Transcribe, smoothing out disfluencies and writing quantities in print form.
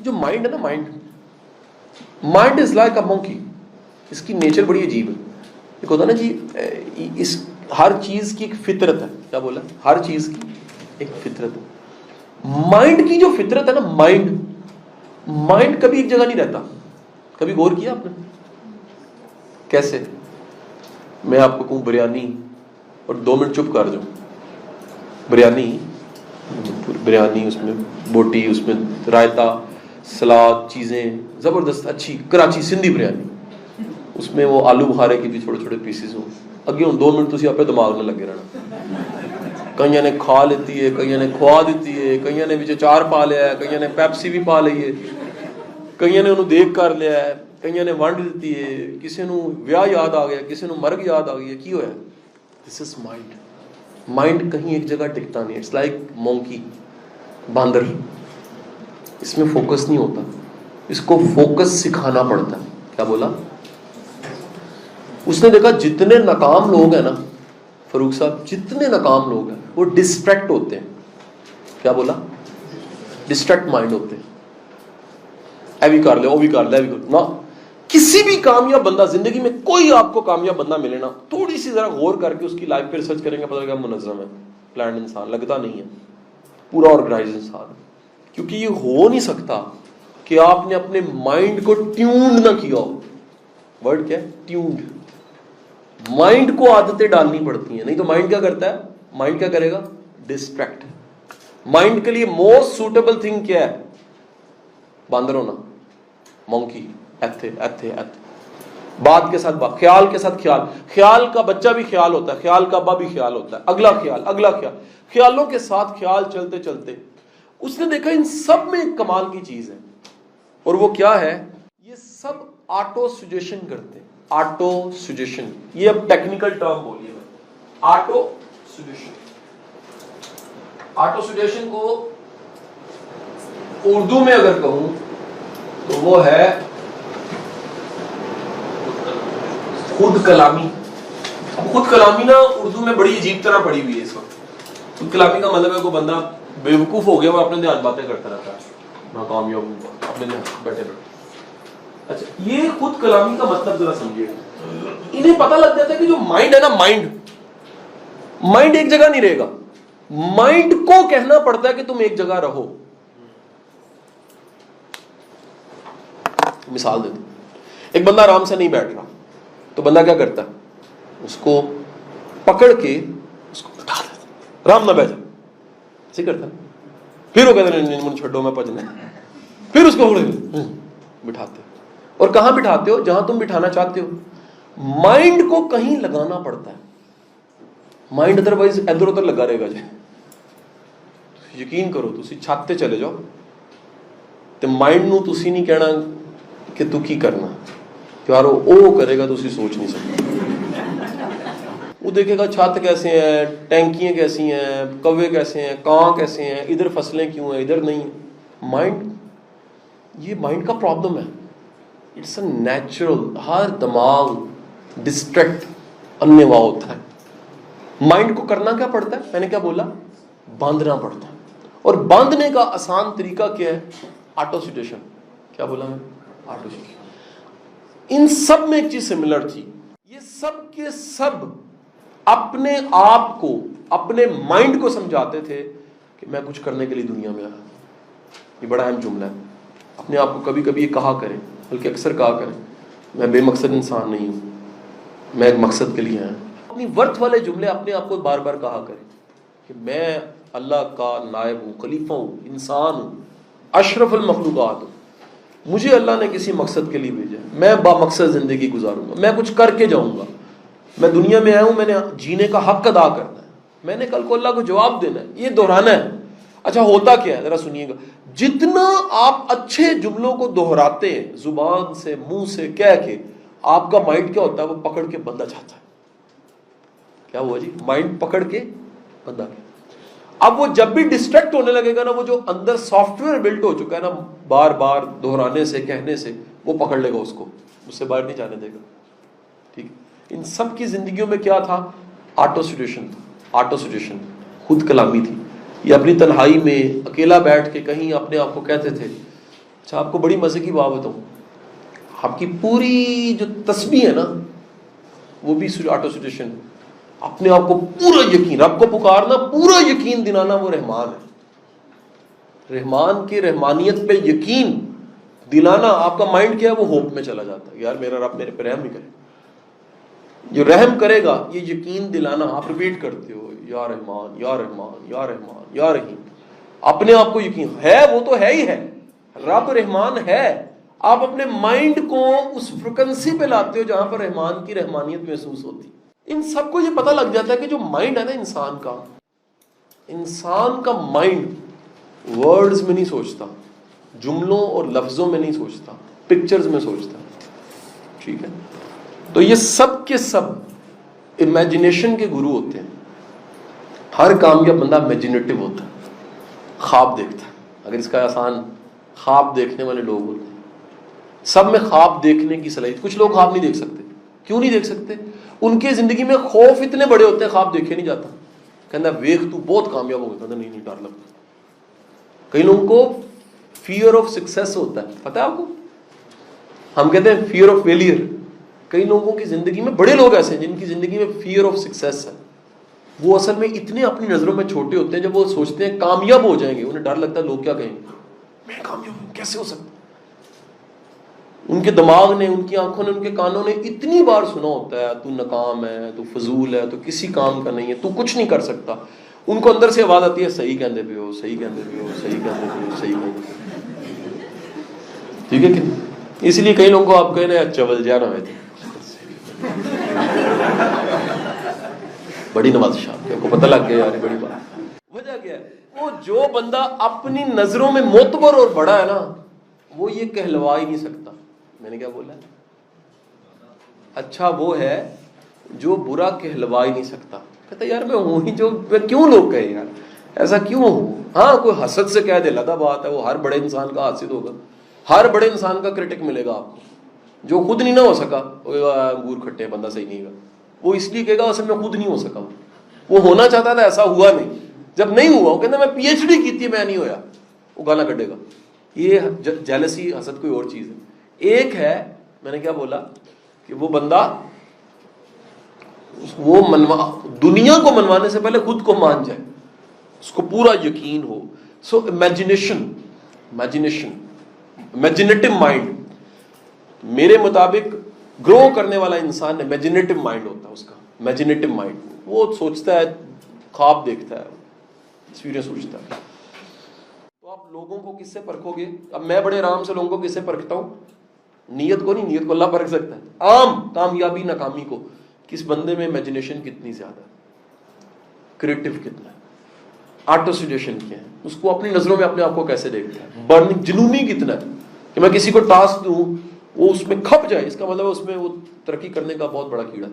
جو مائنڈ ہے نا، مائنڈ از لائک اے مونکی. اس کی نیچر بڑی عجیب ہے. ایک ہوتا ہے نا جی، اس ہر چیز کی ایک فطرت ہے. کیا بولا؟ ہر چیز کی ایک فطرت ہے. مائنڈ کی جو فطرت ہے نا، مائنڈ کبھی ایک جگہ نہیں رہتا. کبھی غور کیا آپ نے؟ کیسے؟ میں آپ کو کہوں بریانی اور 2 منٹ چپ کر جاؤں، بریانی، اس میں بوٹی، اس میں رائتا، سلاد، چیزیں زبردست اچھی کراچی سندھی بریانی، اس میں وہ آلو بخارے کے بھی چھوٹے چھوٹے پیسز ہوں. اگے ہوں 2 منٹ تسی آپ دماغ نہ لگے رہنا. کئیاں نے کھا لیتی ہے، کئیاں نے کھوا دیتی ہے، کئیاں نے وچ چار پا لیا ہے، کئیاں نے پیپسی بھی پا لئی ہے، کئیاں نے انہوں دیکھ کر لیا ہے، کئیاں نے ونڈ دیتی ہے، کسی نو ویاہ یاد آ گیا، کسی نو مرگ یاد آ گیا. کی ہویا؟ دس از مائنڈ. مائنڈ کہیں ایک جگہ ٹکتا نہیں. اٹس لائک مونکی، باندر. اس میں فوکس نہیں ہوتا. اس کو فوکس سکھانا پڑتا ہے. کیا بولا؟ اس نے دیکھا جتنے ناکام لوگ ہیں نا فاروق صاحب، جتنے ناکام لوگ ہیں وہ ڈسٹریکٹ ہوتے ہیں. کیا بولا؟ ڈسٹریکٹ مائنڈ ہوتے ہیں. اے بھی کر لے، وہ بھی کر لے، نہ. کسی بھی کامیاب بندہ زندگی میں، کوئی آپ کو کامیاب بندہ ملے نا، تھوڑی سی ذرا غور کر کے اس کی لائف پہ ریسرچ کریں گے، پتہ لگے گا منظم ہے، پلانڈ انسان لگتا نہیں ہے، پورا آرگنائز انسان. کیونکہ یہ ہو نہیں سکتا کہ آپ نے اپنے مائنڈ کو ٹیونڈ نہ کیا ہو. ورڈ کیا ہے؟ ٹیونڈ. مائنڈ کو عادتیں ڈالنی پڑتی ہیں، نہیں تو مائنڈ کیا کرتا ہے؟ مائنڈ کیا کرے گا؟ ڈسٹریکٹ. مائنڈ کے لیے موسٹ سوٹیبل تھنگ کیا ہے؟ باندر ہونا، مونکی. ایتھے ایتھے ایتھے، بات کے ساتھ بات، خیال کے ساتھ خیال. خیال کا بچہ بھی خیال ہوتا ہے، خیال کا ابا بھی خیال ہوتا ہے. اگلا خیال، اگلا خیال، خیالوں کے ساتھ خیال چلتے چلتے اس نے دیکھا ان سب میں ایک کمال کی چیز ہے. اور وہ کیا ہے؟ یہ سب آٹو سجیشن کرتے ہیں. آٹو سجیشن، یہ اب ٹیکنیکل ٹرم بولیے میں. Auto suggestion. آٹو سجیشن کو اردو میں اگر کہوں تو وہ ہے خود کلامی. اب خود کلامی نا اردو میں بڑی عجیب طرح پڑی ہوئی ہے اس وقت. خود کلامی کا مطلب ہے کوئی بندہ بیوقوف ہو گیا، وہ اپنے دھیان باتیں کرتا رہتا ہے، ناکامیاب ہوں اپنے بیٹھے بیٹھے. اچھا، یہ خود کلامی کا مطلب ذرا سمجھیے. انہیں پتہ لگ جاتا ہے کہ جو مائنڈ ہے نا، مائنڈ ایک جگہ نہیں رہے گا. مائنڈ کو کہنا پڑتا ہے کہ تم ایک جگہ رہو. مثال دیتا ہوں. ایک بندہ آرام سے نہیں بیٹھ رہا تو بندہ کیا کرتا ہے؟ اس کو پکڑ کے اس کو بٹھا دیتا. آرام نہ بیٹھ، ایسے کرتا ہے. پھر وہ کہتے ہیں مجھے چھوڑو میں پجنا ہے. پھر اس کو بٹھاتے. اور کہاں بٹھاتے ہو؟ جہاں تم بٹھانا چاہتے ہو. مائنڈ کو کہیں لگانا پڑتا ہے. مائنڈ ادروائز ادھر ادھر لگا رہے گا. جی یقین کرو، تسی چھت تے چلے جاؤ تے مائنڈ نو تسی نہیں کہنا کہ تو کی کرنا یارو، او کرے گا تسی سوچ نہیں سکتے. وہ دیکھے گا چھت کیسے ہیں، ٹینکیاں کیسی ہیں، کوے کیسے ہیں، کاں کیسے ہیں، ادھر فصلیں کیوں ہیں، ادھر نہیں. مائنڈ، یہ مائنڈ کا پرابلم ہے. It's a natural. ہر دماغ ڈسٹریکٹ انیوا ہوتا ہے. مائنڈ کو کرنا کیا پڑتا ہے؟ میں نے کیا بولا؟ باندھنا پڑتا ہے. اور باندھنے کا آسان طریقہ کیا ہے؟ Auto suggestion. کیا بولا میں؟ Auto suggestion. ان سب میں ایک چیز سملر تھی. یہ سب کے سب اپنے آپ کو، اپنے مائنڈ کو سمجھاتے تھے کہ میں کچھ کرنے کے لیے دنیا میں آیا. یہ بڑا اہم جملہ ہے. اپنے آپ کو کبھی کبھی یہ کہا کریں، بلکہ اکثر کہا کریں، میں بے مقصد انسان نہیں ہوں، میں ایک مقصد کے لیے آیا. اپنی ورتھ والے جملے اپنے آپ کو بار بار کہا کریں کہ میں اللہ کا نائب ہوں، خلیفہ ہوں، انسان ہوں، اشرف المخلوقات ہوں. مجھے اللہ نے کسی مقصد کے لیے بھیجا ہے، میں با مقصد زندگی گزاروں گا، میں کچھ کر کے جاؤں گا. میں دنیا میں آیا ہوں، میں نے جینے کا حق ادا کرنا ہے، میں نے کل کو اللہ کو جواب دینا ہے، یہ دہرانا ہے. اچھا ہوتا کیا ہے ذرا سنیے گا. جتنا آپ اچھے جملوں کو دہراتے ہیں زبان سے، منہ سے کہہ کے، آپ کا مائنڈ کیا ہوتا ہے؟ وہ پکڑ کے بندہ چاہتا ہے. کیا ہوا جی؟ مائنڈ پکڑ کے بندہ. اب وہ جب بھی ڈسٹریکٹ ہونے لگے گا نا، وہ جو اندر سافٹ ویئر بلٹ ہو چکا ہے نا، بار بار دہرانے سے، کہنے سے، وہ پکڑ لے گا اس کو، اس سے باہر نہیں جانے دے گا. ٹھیک. ان سب کی زندگیوں میں کیا تھا؟ آٹو سجیشن تھا. آٹو سجیشن، خود کلامی تھی. یہ اپنی تنہائی میں اکیلا بیٹھ کے کہیں اپنے آپ کو کہتے تھے اچھا آپ کو بڑی مزے کی بات بتاؤں, آپ کی پوری جو تسبیح ہے نا وہ بھی آٹو سجیشن. اپنے آپ کو پورا یقین, رب کو پکارنا, پورا یقین دلانا وہ رحمان ہے. رحمان کی رحمانیت پہ یقین دلانا, آپ کا مائنڈ کیا ہے, وہ ہوپ میں چلا جاتا ہے, یار میرا رب میرے پہ رحم نہیں کرے. جو رحم کرے گا یہ یقین دلانا, آپ ریپیٹ کرتے ہو یا رحمان یا رحمان یا رحمان یا رحیم, اپنے آپ کو یقین ہے, وہ تو ہے ہی ہے, رب رحمان ہے. آپ اپنے مائنڈ کو اس فریکوینسی پہ لاتے ہو جہاں پر رحمان کی رحمانیت محسوس ہوتی. ان سب کو یہ پتہ لگ جاتا ہے کہ جو مائنڈ ہے نا انسان کا مائنڈ ورڈز میں نہیں سوچتا, جملوں اور لفظوں میں نہیں سوچتا, پکچرز میں سوچتا. ٹھیک ہے, تو یہ سب کے سب امیجنیشن کے گرو ہوتے ہیں. ہر کامیاب بندہ امیجنیٹو ہوتا ہے, خواب دیکھتا ہے. اگر اس کا آسان, خواب دیکھنے والے لوگ ہوتے ہیں. سب میں خواب دیکھنے کی صلاحیت. کچھ لوگ خواب نہیں دیکھ سکتے. کیوں نہیں دیکھ سکتے؟ ان کے زندگی میں خوف اتنے بڑے ہوتے ہیں, خواب دیکھے نہیں جاتا. کہنا ویخ تو بہت کامیاب ہو گیا, نہیں ڈر لگتا. کئی لوگوں کو فیئر آف سکسیس ہوتا ہے, پتہ ہے آپ کو, ہم کہتے ہیں فیئر آف فیلئر. کئی لوگوں کی زندگی میں, بڑے لوگ ایسے ہیں جن کی زندگی میں فیئر آف سکسیس ہے, وہ اصل میں اتنے اپنی نظروں میں چھوٹے ہوتے ہیں. جب وہ سوچتے ہیں کامیاب ہو جائیں گے, انہیں ڈر لگتا ہے لوگ کیا کہیں گے, میں کامیاب ہوں کیسے ہو سکتا. ان کے دماغ نے, ان کی آنکھوں نے, ان کے کانوں نے اتنی بار سنا ہوتا ہے تو ناکام ہے, تو فضول ہے, تو کسی کام کا نہیں ہے, تو کچھ نہیں کر سکتا. ان کو اندر سے آواز آتی ہے صحیح کہندے پہ ہو, صحیح کہندے پہ ہو, صحیح کہندے پہ ہو, صحیح کہندے پہ ہو. ٹھیک ہے کہ اس لیے کئی لوگوں کو آپ کہہ رہے ہیں چول جا رہے تھے بڑی نواز شاہ, آپ کو پتہ لگ گیا یار بڑی بات. وجہ کیا ہے, وہ جو بندہ اپنی نظروں میں معتبر اور بڑا ہے نا, وہ یہ کہلوا ہی نہیں سکتا. میں نے کیا بولا, اچھا وہ ہے جو برا کہلوا ہی نہیں سکتا. کہتا یار میں ہوں ہی جو, میں کیوں لوگ کہیں یار ایسا کیوں ہوں. ہاں کوئی حسد سے کہہ دے لگا بات ہے, وہ ہر بڑے انسان کا حاسد ہوگا, ہر بڑے انسان کا کرٹک ملے گا آپ کو. جو خود نہیں نہ ہو سکا, انگور کھٹے بندہ صحیح نہیں گا, وہ اس لیے کہے گا اصل میں خود نہیں ہو سکا. وہ ہونا چاہتا تھا, ایسا ہوا نہیں. جب نہیں ہوا وہ کہتا میں پی ایچ ڈی کی تھی, میں نہیں ہویا, وہ گانا کٹے گا. یہ جیلسی, حسد کوئی اور چیز ہے. ایک ہے, میں نے کیا بولا, کہ وہ بندہ وہ دنیا کو منوانے سے پہلے خود کو مان جائے, اس کو پورا یقین ہو. سو امیجنیٹو مائنڈ میرے مطابق گرو کرنے والا انسان امیجنیٹو مائنڈ ہوتا ہے اس کا. امیجنیٹو مائنڈ, وہ سوچتا ہے, خواب دیکھتا ہے, تصویریں سوچتا ہے. تو آپ لوگوں کو کس سے پرکھو گے؟ اب میں بڑے آرام سے لوگوں کو کس سے پرکھتا ہوں, نیت کو نہیں, نیت کو اللہ پرکھ سکتا ہے. عام کامیابی ناکامی کو کس بندے میں امیجنیشن کتنی زیادہ ہے, کریٹو کتنا ہے, آٹو سجیشن کیا ہے, اس کو اپنی نظروں میں اپنے آپ کو کیسے دیکھتا ہے, برننگ جنونی کتنا ہے کہ میں کسی کو ٹاسک دوں وہ اس میں کھپ جائے, اس کا مطلب ہے اس میں وہ ترقی کرنے کا بہت بڑا کیڑا ہے.